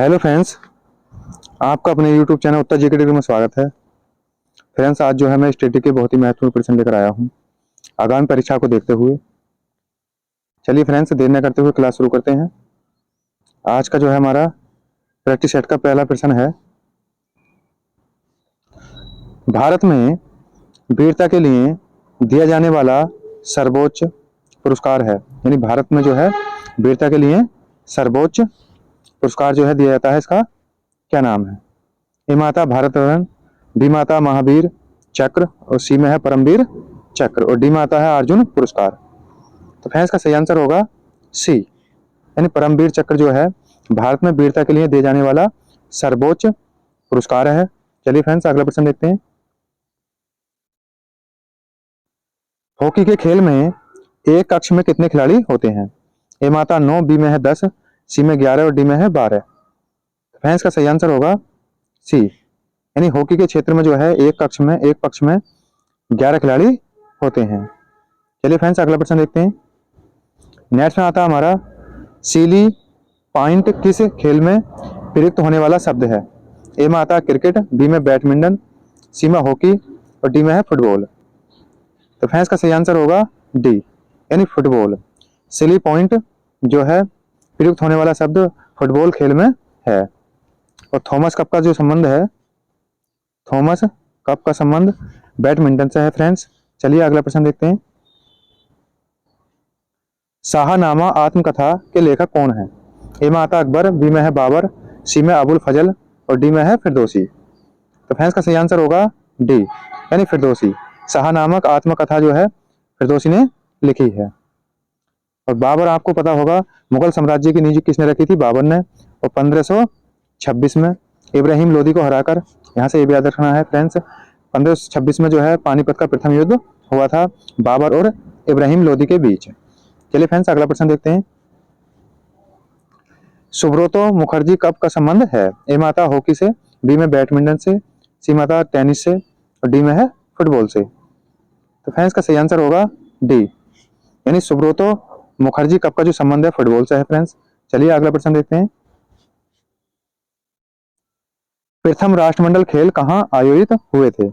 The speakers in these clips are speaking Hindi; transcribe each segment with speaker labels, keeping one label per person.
Speaker 1: हेलो फ्रेंड्स, आपका अपने यूट्यूब चैनल उत्तर जीके डिग्री में स्वागत है। फ्रेंड्स, आज जो है मैं स्टैटिक के बहुत ही महत्वपूर्ण प्रश्न लेकर आया हूं आगामी परीक्षा को देखते हुए। चलिए फ्रेंड्स, देर न करते हुए क्लास शुरू करते हैं। आज का जो है हमारा प्रैक्टिस सेट का पहला प्रश्न है, भारत में वीरता के लिए दिया जाने वाला सर्वोच्च पुरस्कार है। यानी भारत में जो है वीरता के लिए सर्वोच्च पुरस्कार जो है दिया जाता है, इसका क्या नाम है? ए माता भारत रत्न, बी माता महावीर चक्र और सी में है परमवीर चक्र और डी माता है अर्जुन पुरस्कार। तो फ्रेंड्स, का सही आंसर होगा सी, यानी परमवीर चक्र जो है भारत में वीरता के लिए दिए जाने वाला सर्वोच्च पुरस्कार है। चलिए फ्रेंड्स, अगला प्रश्न देखते हैं। हॉकी के खेल में एक कक्ष में कितने खिलाड़ी होते हैं? ए माता 9, बी में है 10, सी में 11 और डी में है 12। फ्रेंड्स, का सही आंसर होगा सी, यानी हॉकी के क्षेत्र में जो है एक पक्ष में 11 खिलाड़ी होते हैं। चलिए फ्रेंड्स, अगला प्रश्न देखते हैं। नेक्स्ट में आता हमारा सीली पॉइंट किस खेल में प्रयुक्त होने वाला शब्द है? ए में आता क्रिकेट, बी में बैडमिंटन, सी में हॉकी और डी में है फुटबॉल। तो फ्रेंड्स, का सही आंसर होगा डी, यानी फुटबॉल। सीली पॉइंट जो है प्रयुक्त होने वाला शब्द फुटबॉल खेल में है। और थॉमस कप का जो संबंध है, थॉमस कप का संबंध बैडमिंटन से है। फ्रेंड्स, चलिए अगला प्रश्न देखते हैं। शाहनामा आत्मकथा के लेखक कौन है? ए में आता अकबर, बी में है बाबर, सी में अबुल फजल और डी में है फिरदौसी। तो फ्रेंड्स, का सही आंसर होगा डी, यानी फिरदौसी। शाहनामक आत्मकथा जो है फिरदौसी ने लिखी है। और बाबर, आपको पता होगा मुगल साम्राज्य की नींव किसने रखी थी? बाबर ने। और 1526 में इब्राहिम लोदी को हराकर, यहाँ से ये भी याद रखना है फ्रेंड्स, 1526 में जो है पानीपत का प्रथम युद्ध हुआ था बाबर और इब्राहिम लोदी के बीच। चलिए फ्रेंड्स, अगला प्रश्न देखते हैं। सुब्रतो मुखर्जी कप का संबंध है? ए माता हॉकी से, बी में बैडमिंटन से, सी माता टेनिस से और डी में है फुटबॉल से। तो फ्रेंड्स, का सही आंसर होगा डी, यानी सुब्रतो मुखर्जी कप का जो संबंध है फुटबॉल से है। फ्रेंड्स, चलिए अगला प्रश्न देखते हैं। प्रथम राष्ट्रमंडल खेल कहाँ आयोजित हुए थे?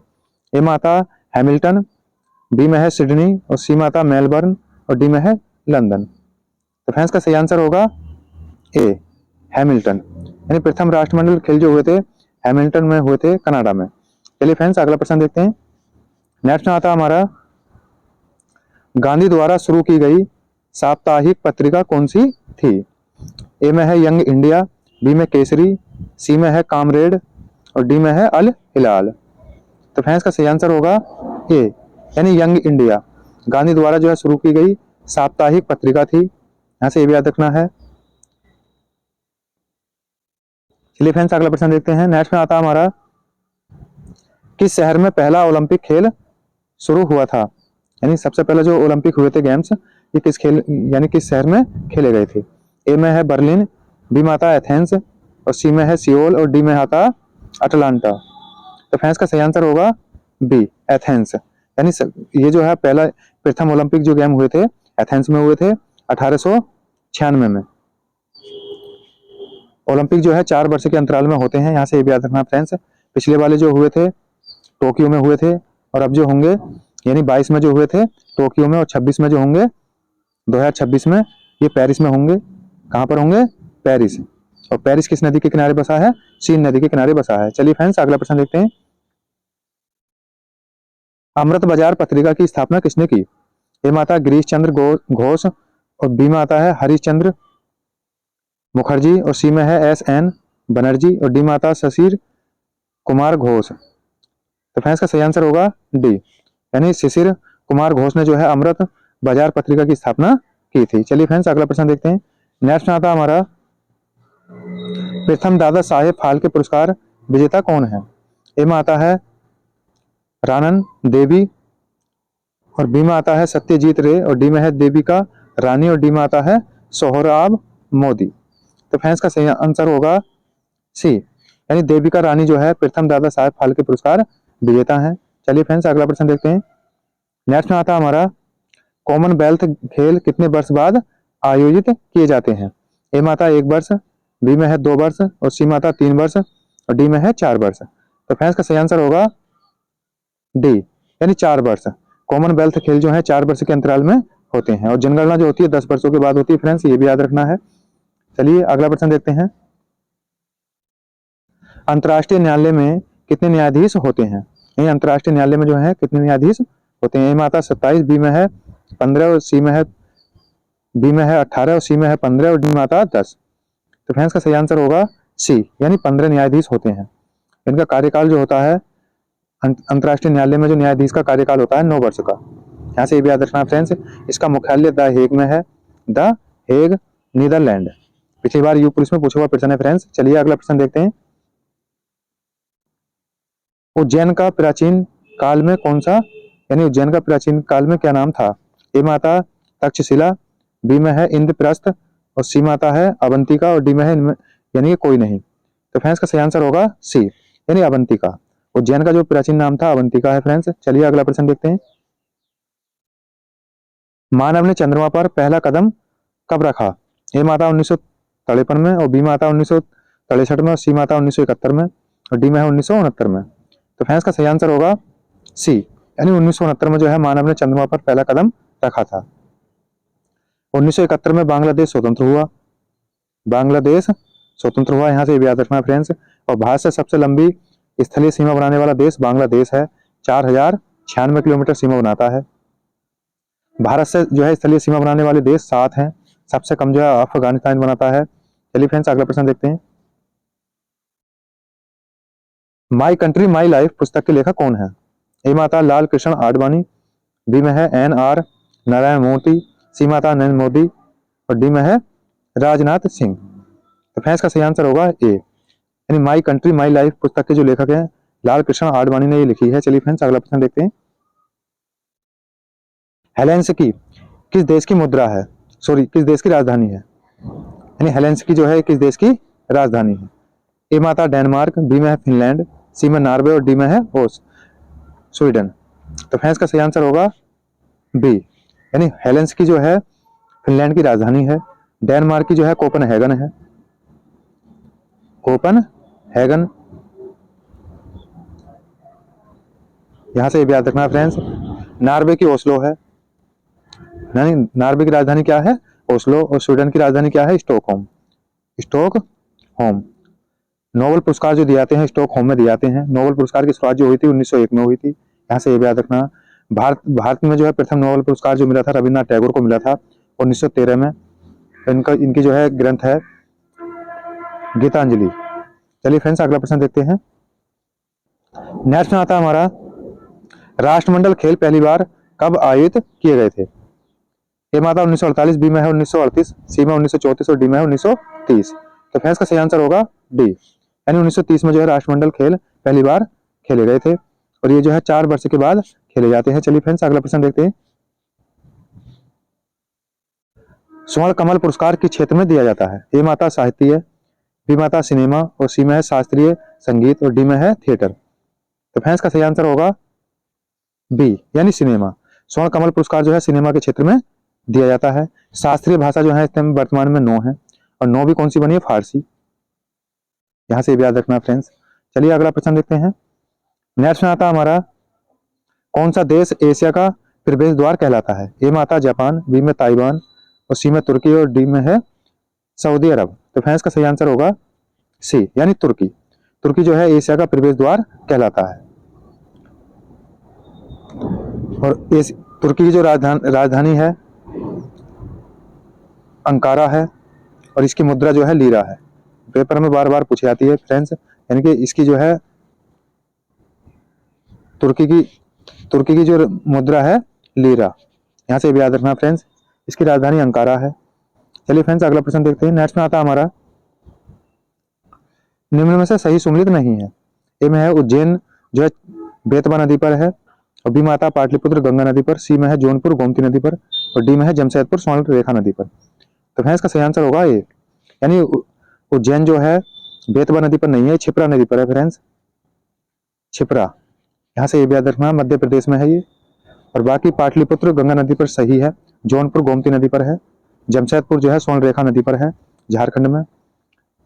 Speaker 1: ए माता हैमिल्टन, बी में है सिडनी और सी माता मेलबर्न और डी में है लंदन। तो फ्रेंड्स, का सही आंसर होगा ए, हैमिल्टन, यानी प्रथम राष्ट्रमंडल खेल जो हुए थे हैमिल्टन में हुए थे, कनाडा में। चलिए फ्रेंड्स, अगला प्रश्न देखते हैं। नेक्स्ट में आता हमारा गांधी द्वारा शुरू की गई साप्ताहिक पत्रिका कौन सी थी? ए में है यंग इंडिया, बी में केसरी, सी में है कामरेड और डी में है अल हिलाल। तो फ्रेंड्स, का सही आंसर होगा ए, यानी यंग इंडिया। गांधी द्वारा जो है शुरू की गई साप्ताहिक पत्रिका थी, यहां से ये भी याद रखना है। चलिए फ्रेंड्स, अगला प्रश्न देखते हैं। नेक्स्ट में आता हमारा किस शहर में पहला ओलंपिक खेल शुरू हुआ था? यानी सबसे पहले जो ओलंपिक हुए थे गेम्स, ये किस शहर में खेले गए थे? ए में है बर्लिन, बी में आता एथेंस और सी में है सियोल और डी में आता अटलांटा। तो फ्रेंड्स, का सही आंसर होगा बी, एथेंस। यानी ये जो है पहला प्रथम ओलंपिक जो गेम हुए थे एथेंस में हुए थे 1896 में। ओलंपिक जो है 4 वर्ष के अंतराल में होते हैं, यहाँ से ये भी याद रखना फ्रेंड्स। पिछले वाले जो हुए थे टोक्यो में हुए थे और अब जो होंगे यानी 22 में जो हुए थे टोक्यो में और 26 में जो होंगे 2026 में ये पेरिस में होंगे। कहाँ पर होंगे? पेरिस। और पेरिस किस नदी के किनारे बसा है? सीन नदी के किनारे बसा है। चलिए फ्रेंड्स, अगला प्रश्न देखते हैं। अमृत बाजार पत्रिका की स्थापना किसने की? ए माता गिरीश चंद्र घोष और बी में आता है हरीश चंद्र मुखर्जी और सी में है SN बनर्जी और डी में आता शशिर कुमार घोष। तो फ्रेंड्स, का सही आंसर होगा डी, यानी शिशिर कुमार घोष ने जो है अमृत बाजार पत्रिका की स्थापना की थी। चलिए फ्रेंड्स, अगला प्रश्न देखते हैं। नेक्स्ट में आता हमारा प्रथम दादा साहेब फाल्के पुरस्कार विजेता कौन है? ए में आता है रानन देवी और बी में आता है सत्यजीत रे और डी में है देविका रानी और डी में आता है सोहराब मोदी। तो फ्रेंड्स, का सही आंसर होगा सी, यानी देविका रानी जो है प्रथम दादा साहेब फाल्के पुरस्कार विजेता है। चलिए फ्रेंड्स, अगला प्रश्न देखते हैं। नेक्स्ट में आता हमारा कॉमनवेल्थ खेल कितने वर्ष बाद आयोजित किए जाते हैं? ए में आता 1 वर्ष, बी में है 2 वर्ष और सी में आता 3 वर्ष और डी में है 4 वर्ष। तो फ्रेंड्स का सही आंसर होगा डी, यानी 4 वर्ष। कॉमनवेल्थ खेल जो है 4 वर्ष के अंतराल में होते हैं और जनगणना जो होती है 10 वर्षों के बाद होती है फ्रेंड्स, ये भी याद रखना है। चलिए अगला प्रश्न देखते हैं। अंतर्राष्ट्रीय न्यायालय में कितने न्यायाधीश होते हैं? यही अंतर्राष्ट्रीय न्यायालय में जो है कितने न्यायाधीश होते हैं? ए में आता 27, बी में है 15 और सी में है बी में है 18 और सी में है 15 और डी में आता 10। तो फ्रेंड्स का सही आंसर होगा सी, यानी 15 न्यायाधीश होते हैं। इनका कार्यकाल जो होता है अंतर्राष्ट्रीय न्यायालय में जो न्यायाधीश का कार्यकाल होता है 9 वर्ष का। यहाँ से ये भी याद रखना फ्रेंड्स, इसका मुख्यालय द हेग में है, द हेग नीदरलैंड। पिछली बार यू पुलिस में पूछा हुआ प्रश्न है फ्रेंड्स। चलिए अगला प्रश्न देखते हैं। उज्जैन का प्राचीन काल में कौन सा, यानी उज्जैन का प्राचीन काल में क्या नाम था? ए में आता तक्षशिला, बी में है इंद्रप्रस्थ और सी में आता है अवंतिका और डी में है यानी कोई नहीं। तो फ्रेंड्स का सही आंसर होगा सी, यानी अवंतिका। उज्जैन का जो प्राचीन नाम था अवंतिका है फ्रेंड्स। चलिए अगला प्रश्न देखते हैं। मानव ने चंद्रमा पर पहला कदम कब रखा? ए में आता 1953 में और बी में आता 1963 में और सी में आता 1971 में और डी में है 1969 में। तो फ्रेंड्स का सही आंसर होगा सी, यानी 1969 में जो है मानव ने चंद्रमा पर पहला कदम रखा था। 1971 में बांग्लादेश स्वतंत्र हुआ, बांग्लादेश स्वतंत्र हुआ, यहाँ से याद रखना फ्रेंड्स। और भारत से सबसे लंबी स्थलीय सीमा बनाने वाला देश बांग्लादेश है, 4096 किलोमीटर सीमा बनाता है। भारत से जो है स्थलीय सीमा बनाने वाले देश 7 हैं, सबसे कम जो है अफगानिस्तान बनाता है। चलिए फ्रेंड्स अगला प्रश्न देखते हैं। माई कंट्री माई लाइफ पुस्तक के लेखक कौन है? ए में आता लाल कृष्ण आडवाणी, बी में है NR नारायण मूर्ति, सी में आता नरेंद्र मोदी और डी में है राजनाथ सिंह। तो फ्रेंड्स का सही आंसर होगा ए, यानी माई कंट्री माई लाइफ पुस्तक के जो लेखक हैं लाल कृष्ण आडवाणी ने ये लिखी है। चलिए फ्रेंड्स अगला प्रश्न देखते हैं। हेलेंसिकी किस देश की मुद्रा है, सॉरी किस देश की राजधानी है? यानी हेलेंसिकी जो है किस देश की राजधानी है? ए में आता डेनमार्क, बी में है फिनलैंड, सी में नॉर्वे और डी में है स्वीडन। तो फ्रेंड्स का सही आंसर होगा बी, यानी हेलेंसिकी जो है फिनलैंड की राजधानी है। डेनमार्क की जो है कोपेनहेगन है, कोपेनहेगन। यहां से याद रखना फ्रेंड्स। नॉर्वे की ओस्लो है, यानी नॉर्वे की राजधानी क्या है? ओस्लो। और स्वीडन की राजधानी क्या है? Stockholm, Stockholm. नोबेल पुरस्कार जो दिए जाते हैं स्टॉकहोम में दिए जाते हैं। नोबेल पुरस्कार की शुरुआत जो हुई थी 1901 में हुई थी। यहाँ से ये भी याद रखना। भारत में जो है प्रथम नोबेल पुरस्कार जो मिला था रविन्द्रनाथ टैगोर को मिला था 1913 में। इनकी जो है ग्रंथ है गीतांजलि। चलिए फ्रेंड्स अगला प्रश्न देखते हैं। नेक्स्ट में आता हमारा राष्ट्रमंडल खेल पहली बार कब आयोजित किए गए थे? ए में आता 1948, बी में है 1938, सी में 1934 और डी में है 1930। तो फ्रेंड्स का सही आंसर होगा डी, यानी 1930 में जो है राष्ट्रमंडल खेल पहली बार खेले गए थे और ये जो है 4 वर्ष के बाद खेले जाते हैं। चलिए फ्रेंड्स अगला प्रश्न देखते हैं। स्वर्ण कमल पुरस्कार किस क्षेत्र में दिया जाता है? ए में आता साहित्य, बी में आता सिनेमा और सी में है शास्त्रीय संगीत और डी में है थिएटर। तो फ्रेंड्स का सही आंसर होगा बी, यानी सिनेमा। स्वर्ण कमल पुरस्कार जो है सिनेमा के क्षेत्र में दिया जाता है। शास्त्रीय भाषा जो है इस टाइम वर्तमान में 9 है और 9 भी कौन सी बनी है? फारसी। यहाँ से याद रखना फ्रेंड्स। चलिए अगला प्रश्न देखते हैं। नेक्स्ट में आता हमारा कौन सा देश एशिया का प्रवेश द्वार कहलाता है? ए में आता जापान, बी में ताइवान और सी में तुर्की और डी में है सऊदी अरब। तो फ्रेंड्स का सही आंसर होगा सी, यानी तुर्की। तुर्की जो है एशिया का प्रवेश द्वार कहलाता है। और तुर्की की जो राजधानी है अंकारा है और इसकी मुद्रा जो है लीरा है। पेपर में बार बार पूछी जाती है फ्रेंड्स, यानी कि इसकी जो है तुर्की की जो मुद्रा है लीरा। यहाँ से भी याद रखना फ्रेंड्स, इसकी राजधानी अंकारा है। चलिए फ्रेंड्स अगला प्रश्न देखते हैं। नेक्स्ट में आता हमारा निम्न में से सही सुमेलित नहीं है। ए में है उज्जैन जो है बेतवा नदी पर है और बी में आता पाटलिपुत्र गंगा नदी पर, सी में है जौनपुर गोमती नदी पर और डी में है जमशेदपुर स्वर्ण रेखा नदी पर। तो फ्रेंड्स का सही आंसर होगा ए, यानी उज्जैन जो है बेतवा नदी पर नहीं है, छिप्रा नदी पर है फ्रेंड्स, छिप्रा। यहाँ से ये भी याद रखना मध्य प्रदेश में है ये। और बाकी पाटलिपुत्र गंगा नदी पर सही है, जौनपुर गोमती नदी पर है, जमशेदपुर जो है स्वर्ण रेखा नदी पर है झारखंड में,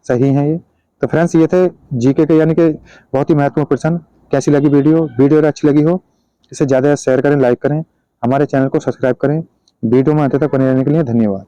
Speaker 1: सही हैं ये। तो फ्रेंड्स ये थे जीके के यानी कि बहुत ही महत्वपूर्ण प्रश्न। कैसी लगी वीडियो अगर अच्छी लगी हो इसे ज़्यादा शेयर करें, लाइक करें, हमारे चैनल को सब्सक्राइब करें। वीडियो में अंत तक बने रहने के लिए धन्यवाद।